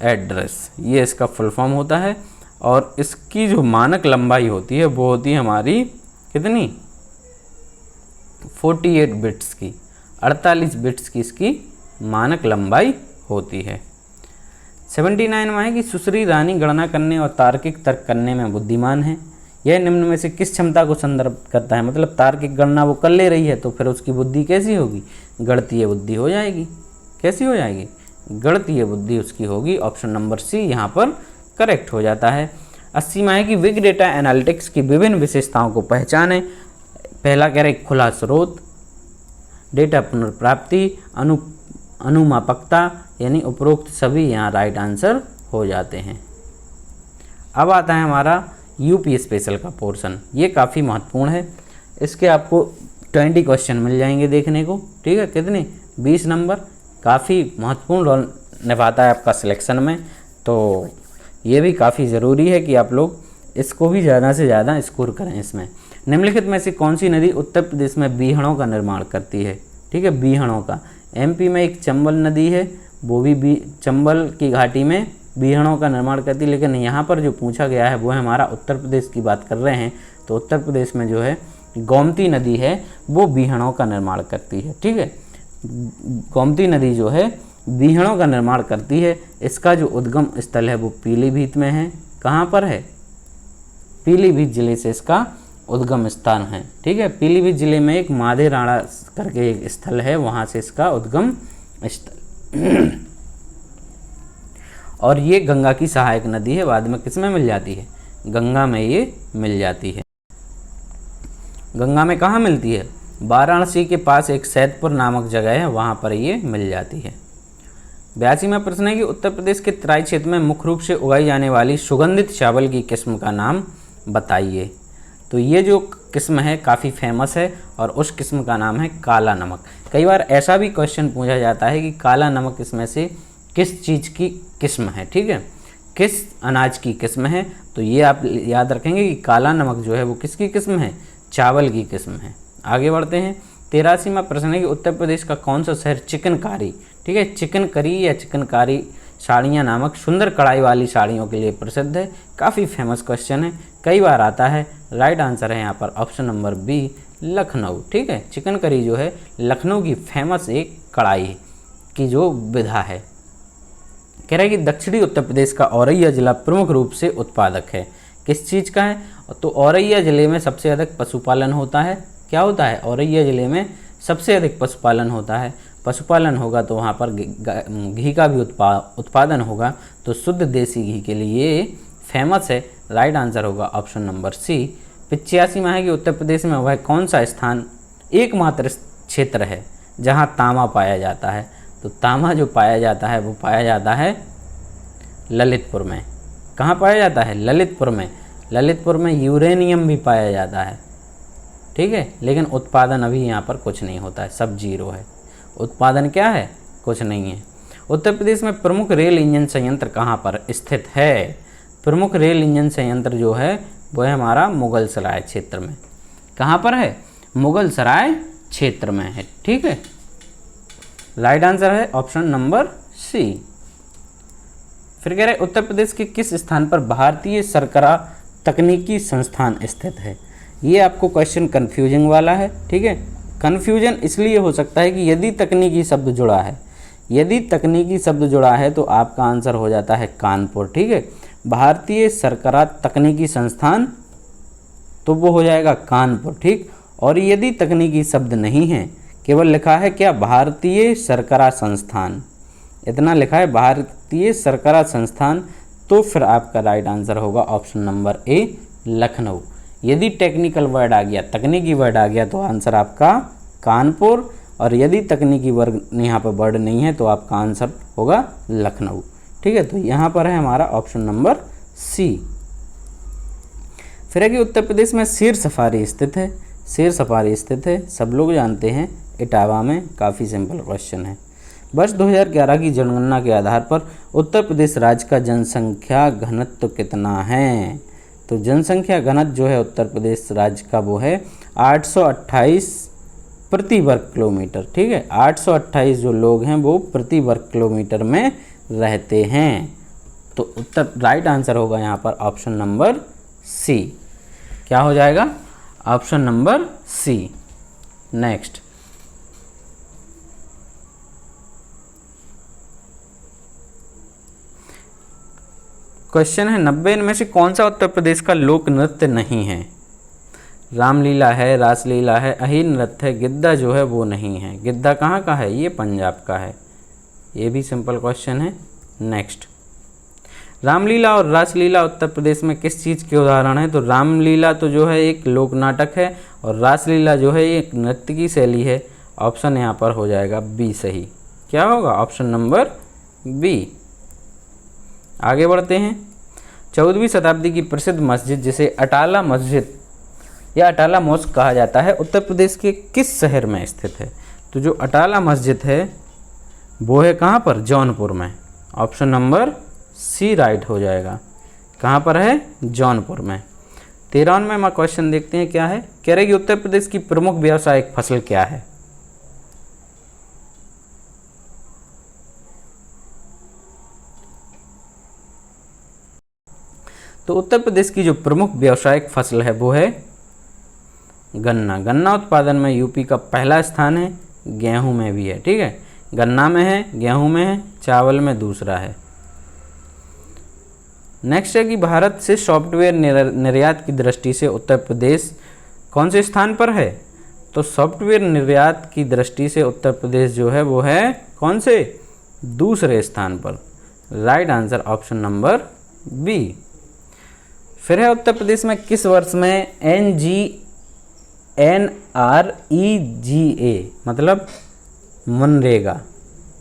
एड्रेस, ये इसका फुल फॉर्म होता है। और इसकी जो मानक लंबाई होती है वो होती है हमारी कितनी? 48 बिट्स की, 48 बिट्स की इसकी मानक लंबाई होती है। 79 में है कि सुश्री रानी गणना करने और तार्किक तर्क करने में बुद्धिमान है। यह निम्न में से किस क्षमता को संदर्भ करता है? मतलब तार्किक गणना वो कर ले रही है तो फिर उसकी बुद्धि कैसी होगी? गणितीय बुद्धि हो जाएगी। कैसी हो जाएगी? गणितीय बुद्धि उसकी होगी। ऑप्शन नंबर सी यहाँ पर करेक्ट हो जाता है। 80 में है कि बिग डेटा एनालिटिक्स की विभिन्न विशेषताओं को पहचानें। पहला कह रहे खुला स्रोत, डेटा पुनर्प्राप्ति, अनुमापकता, यानी उपरोक्त सभी यहाँ राइट आंसर हो जाते हैं। अब आता है हमारा यूपी स्पेशल का पोर्शन। ये काफ़ी महत्वपूर्ण है, इसके आपको 20 क्वेश्चन मिल जाएंगे देखने को। ठीक है, कितने? 20 नंबर। काफ़ी महत्वपूर्ण रोल निभाता है आपका सिलेक्शन में, तो ये भी काफ़ी ज़रूरी है कि आप लोग इसको भी ज़्यादा से ज़्यादा स्कोर करें। इसमें निम्नलिखित में से कौन सी नदी उत्तर प्रदेश में बीहड़ों का निर्माण करती है? ठीक है, बीहड़ों का। MP में एक चंबल नदी है, वो भी चंबल की घाटी में बीहड़ों का निर्माण करती है, लेकिन यहाँ पर जो पूछा गया है वो है हमारा उत्तर प्रदेश की बात कर रहे हैं, तो उत्तर प्रदेश में जो है गोमती नदी है वो बीहड़ों का निर्माण करती है। ठीक है, गोमती नदी जो है बीहड़ों का निर्माण करती है। इसका जो उद्गम स्थल है वो पीलीभीत में है। कहाँ पर है? पीलीभीत जिले से इसका उद्गम स्थान है। ठीक है, पीलीभीत जिले में एक माधेराणा करके एक स्थल है, वहाँ से इसका उद्गम स्थल और ये गंगा की सहायक नदी है। बाद में किस में मिल जाती है? गंगा में ये मिल जाती है। गंगा में कहाँ मिलती है? वाराणसी के पास एक सैदपुर नामक जगह है, वहाँ पर ये मिल जाती है। 82वां प्रश्न है कि उत्तर प्रदेश के तराई क्षेत्र में मुख्य रूप से उगाई जाने वाली सुगंधित चावल की किस्म का नाम बताइए। तो ये जो किस्म है काफ़ी फेमस है और उस किस्म का नाम है काला नमक। कई बार ऐसा भी क्वेश्चन पूछा जाता है कि काला नमक इसमें से किस चीज़ की किस्म है? ठीक है, किस अनाज की किस्म है? तो ये आप याद रखेंगे कि काला नमक जो है वो किसकी किस्म है? चावल की किस्म है। आगे बढ़ते हैं। 83वां प्रश्न है कि उत्तर प्रदेश का कौन सा शहर चिकनकारी, ठीक है, चिकनकारी या चिकनकारी साड़ियाँ नामक सुंदर कढ़ाई वाली साड़ियों के लिए प्रसिद्ध है? काफ़ी फेमस क्वेश्चन है, कई बार आता है। राइट आंसर है यहाँ पर ऑप्शन नंबर बी, लखनऊ। ठीक है, चिकनकारी जो है लखनऊ की फेमस एक कढ़ाई की जो विधा है। कह रहा है कि दक्षिणी उत्तर प्रदेश का औरैया जिला प्रमुख रूप से उत्पादक है। किस चीज़ का है? तो औरैया जिले में सबसे अधिक पशुपालन होता है। क्या होता है? औरैया जिले में सबसे अधिक पशुपालन होता है। पशुपालन होगा तो वहाँ पर घी का भी उत्पादन होगा, तो शुद्ध देसी घी के लिए फेमस है। राइट आंसर होगा ऑप्शन नंबर सी। 85वां है कि उत्तर प्रदेश में वह कौन सा स्थान एकमात्र क्षेत्र है जहाँ तांबा पाया जाता है? तो तांबा जो पाया जाता है वो पाया जाता है ललितपुर में। कहाँ पाया जाता है? ललितपुर में। ललितपुर में यूरेनियम भी पाया जाता है। ठीक है, लेकिन उत्पादन अभी यहाँ पर कुछ नहीं होता है, सब जीरो है। उत्पादन क्या है, कुछ नहीं है। उत्तर प्रदेश में प्रमुख रेल इंजन संयंत्र कहाँ पर स्थित है? प्रमुख रेल इंजन संयंत्र जो है वो है हमारा मुगलसराय क्षेत्र में। कहाँ पर है? मुगलसराय क्षेत्र में है, ठीक है। राइट आंसर है ऑप्शन नंबर सी। फिर कह रहे उत्तर प्रदेश के किस स्थान पर भारतीय सरकरा तकनीकी संस्थान स्थित है? ये आपको क्वेश्चन कन्फ्यूजिंग वाला है, ठीक है। कन्फ्यूजन इसलिए हो सकता है कि यदि तकनीकी शब्द जुड़ा है, यदि तकनीकी शब्द जुड़ा है तो आपका आंसर हो जाता है कानपुर, ठीक है। भारतीय सरकरा तकनीकी संस्थान तो वो हो जाएगा कानपुर, ठीक। और यदि तकनीकी शब्द नहीं है, केवल लिखा है क्या, भारतीय सरकरा संस्थान, इतना लिखा है भारतीय सरकरा संस्थान, तो फिर आपका राइट आंसर होगा ऑप्शन नंबर ए लखनऊ। यदि टेक्निकल वर्ड आ गया, तकनीकी वर्ड आ गया तो आंसर आपका कानपुर, और यदि तकनीकी वर्ग यहाँ पर वर्ड नहीं है तो आपका आंसर होगा लखनऊ, ठीक है। तो यहाँ पर है हमारा ऑप्शन नंबर सी। फिर है कि उत्तर प्रदेश में शेर सफारी स्थित है। शेर सफारी स्थित है, सब लोग जानते हैं, इटावा में। काफ़ी सिंपल क्वेश्चन है। वर्ष 2011 की जनगणना के आधार पर उत्तर प्रदेश राज्य का जनसंख्या घनत्व कितना है? तो जनसंख्या घनत्व जो है उत्तर प्रदेश राज्य का वो है 828 प्रति वर्ग किलोमीटर, ठीक है। 828 जो लोग हैं वो प्रति वर्ग किलोमीटर में रहते हैं। तो उत्तर राइट आंसर होगा यहाँ पर ऑप्शन नंबर सी। क्या हो जाएगा? Option number C. Next question है 90 इनमें से कौन सा उत्तर प्रदेश का लोक नृत्य नहीं है? रामलीला है, रासलीला है, अहिर नृत्य है, गिद्धा जो है वो नहीं है। गिद्धा कहाँ का है? ये पंजाब का है। ये भी सिंपल क्वेश्चन है। नेक्स्ट, रामलीला और रासलीला उत्तर प्रदेश में किस चीज़ के उदाहरण है? तो रामलीला तो जो है एक लोक नाटक है, और रासलीला जो है एक नृत्य की शैली है। ऑप्शन यहाँ पर हो जाएगा बी सही। क्या होगा? Option number B. आगे बढ़ते हैं। 14वीं शताब्दी की प्रसिद्ध मस्जिद जिसे अटाला मस्जिद या अटाला मॉस्क कहा जाता है उत्तर प्रदेश के किस शहर में स्थित है? तो जो अटाला मस्जिद है वो है कहाँ पर? जौनपुर में। ऑप्शन नंबर सी राइट हो जाएगा। कहाँ पर है? जौनपुर में। 53वां क्वेश्चन देखते हैं क्या है। कह रहे कि उत्तर प्रदेश की प्रमुख व्यावसायिक फसल क्या है? तो उत्तर प्रदेश की जो प्रमुख व्यावसायिक फसल है वो है गन्ना। गन्ना उत्पादन में यूपी का पहला स्थान है, गेहूं में भी है, ठीक है। गन्ना में है, गेहूं में है, चावल में दूसरा है। नेक्स्ट है कि भारत से सॉफ्टवेयर निर्यात की दृष्टि से उत्तर प्रदेश कौन से स्थान पर है? तो सॉफ्टवेयर निर्यात की दृष्टि से उत्तर प्रदेश जो है वो है कौन से? दूसरे स्थान पर। Right answer option number B. फिर है उत्तर प्रदेश में किस वर्ष में NREGA मतलब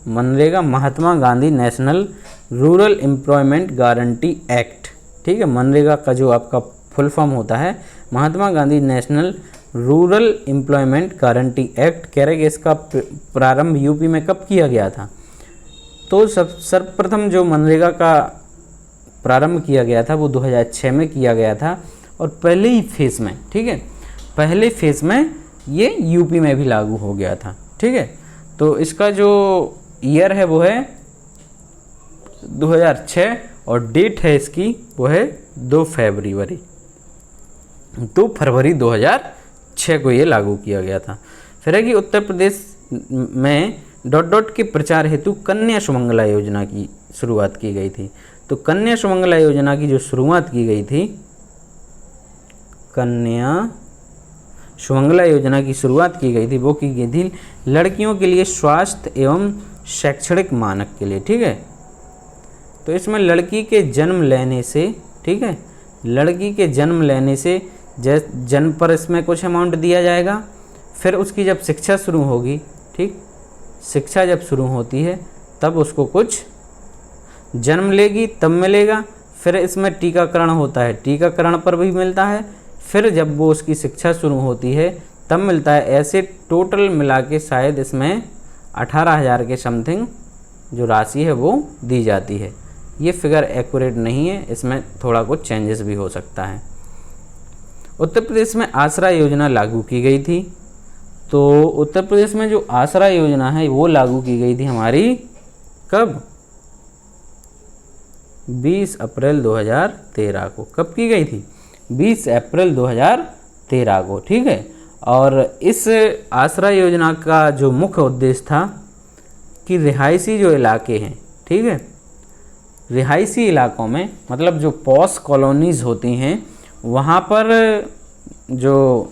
MNREGA Mahatma Gandhi national rural employment guarantee act, ठीक है। मनरेगा का जो आपका फुल फॉर्म होता है Mahatma Gandhi national rural employment guarantee act. कह रहे कि इसका प्रारंभ यूपी में कब किया गया था? तो सर्वप्रथम जो मनरेगा का प्रारंभ किया गया था वो 2006 में किया गया था, और पहले ही फेज़ में, ठीक है, पहले फेज़ में ये यूपी में भी लागू हो गया था, ठीक है। तो इसका जो ईयर है वो है 2006 और डेट है इसकी वो है 2 फरवरी 2006 को ये लागू किया गया था। फिर है कि उत्तर प्रदेश में ... के प्रचार हेतु कन्या सुमंगला योजना की शुरुआत की गई थी। तो कन्या सुमंगला योजना की जो शुरुआत की गई थी, कन्या सुमंगला योजना की शुरुआत की गई थी वो की गई थी लड़कियों के लिए स्वास्थ्य एवं शैक्षणिक मानक के लिए, ठीक है। तो इसमें लड़की के जन्म लेने से, ठीक है, लड़की के जन्म लेने से जन्म पर इसमें कुछ अमाउंट दिया जाएगा। फिर उसकी जब शिक्षा शुरू होगी, ठीक, शिक्षा जब शुरू होती है तब उसको कुछ, जन्म लेगी तब मिलेगा। फिर इसमें टीकाकरण होता है, टीकाकरण पर भी मिलता है। फिर जब वो उसकी शिक्षा शुरू होती है तब मिलता है। ऐसे टोटल मिला के शायद इसमें 18,000 के समथिंग जो राशि है वो दी जाती है। ये फिगर एक्यूरेट नहीं है, इसमें थोड़ा कुछ चेंजेस भी हो सकता है। उत्तर प्रदेश में आसरा योजना लागू की गई थी। तो उत्तर प्रदेश में जो आसरा योजना है वो लागू की गई थी हमारी कब? 20 अप्रैल 2013 को। कब की गई थी? 20 अप्रैल 2013 को, ठीक है। और इस आसरा योजना का जो मुख्य उद्देश्य था कि रिहायशी जो इलाके हैं, ठीक है, रिहायशी इलाकों में मतलब जो पॉश कॉलोनीज़ होती हैं वहाँ पर जो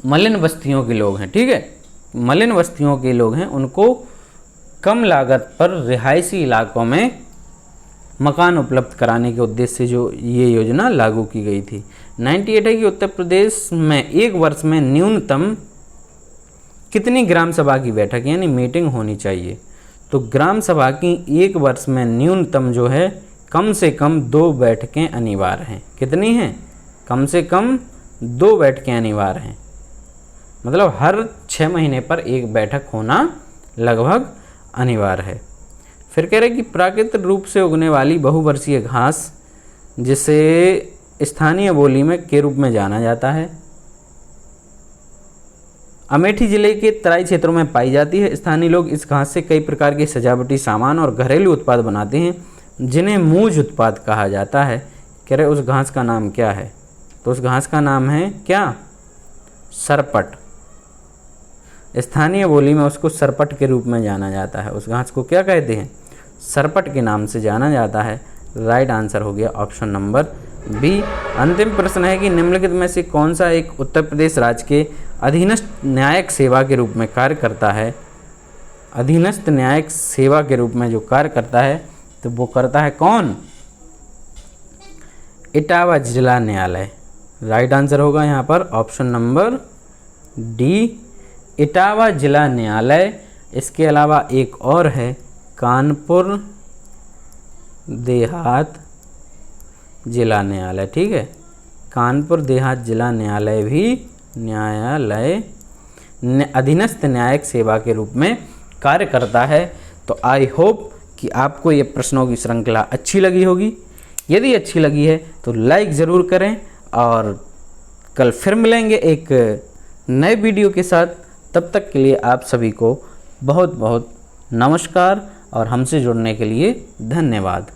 मलिन बस्तियों के लोग हैं, ठीक है, मलिन बस्तियों के लोग हैं, उनको कम लागत पर रिहायशी इलाकों में मकान उपलब्ध कराने के उद्देश्य से जो ये योजना लागू की गई थी। 98 है कि उत्तर प्रदेश में एक वर्ष में न्यूनतम कितनी ग्राम सभा की बैठक यानी मीटिंग होनी चाहिए? तो ग्राम सभा की एक वर्ष में न्यूनतम जो है कम से कम 2 बैठकें अनिवार्य हैं। कितनी हैं? कम से कम 2 बैठकें अनिवार्य हैं, मतलब हर 6 महीने पर एक बैठक होना लगभग अनिवार्य है। फिर कह रहे कि प्राकृतिक रूप से उगने वाली बहुवर्षीय घास जिसे स्थानीय बोली में के रूप में जाना जाता है, अमेठी जिले के तराई क्षेत्रों में पाई जाती है। स्थानीय लोग इस घास से कई प्रकार के सजावटी सामान और घरेलू उत्पाद बनाते हैं जिन्हें मूज उत्पाद कहा जाता है। कह रहे उस घास का नाम क्या है? तो उस घास का नाम है क्या? सरपट। स्थानीय बोली में उसको सरपट के रूप में जाना जाता है। उस घास को क्या कहते हैं? सरपट के नाम से जाना जाता है। राइट आंसर हो गया ऑप्शन नंबर बी। अंतिम प्रश्न है कि निम्नलिखित में से कौन सा एक उत्तर प्रदेश राज्य के अधीनस्थ न्यायिक सेवा के रूप में कार्य करता है? अधीनस्थ न्यायिक सेवा के रूप में जो कार्य करता है तो वो करता है कौन? इटावा जिला न्यायालय। राइट आंसर होगा यहाँ पर ऑप्शन नंबर डी, इटावा जिला न्यायालय। इसके अलावा एक और है कानपुर देहात जिला न्यायालय, ठीक है। कानपुर देहात जिला न्यायालय भी अधीनस्थ न्यायिक सेवा के रूप में कार्य करता है। तो आई होप कि आपको ये प्रश्नों की श्रृंखला अच्छी लगी होगी। यदि अच्छी लगी है तो लाइक ज़रूर करें और कल फिर मिलेंगे एक नए वीडियो के साथ। तब तक के लिए आप सभी को बहुत बहुत नमस्कार और हमसे जुड़ने के लिए धन्यवाद।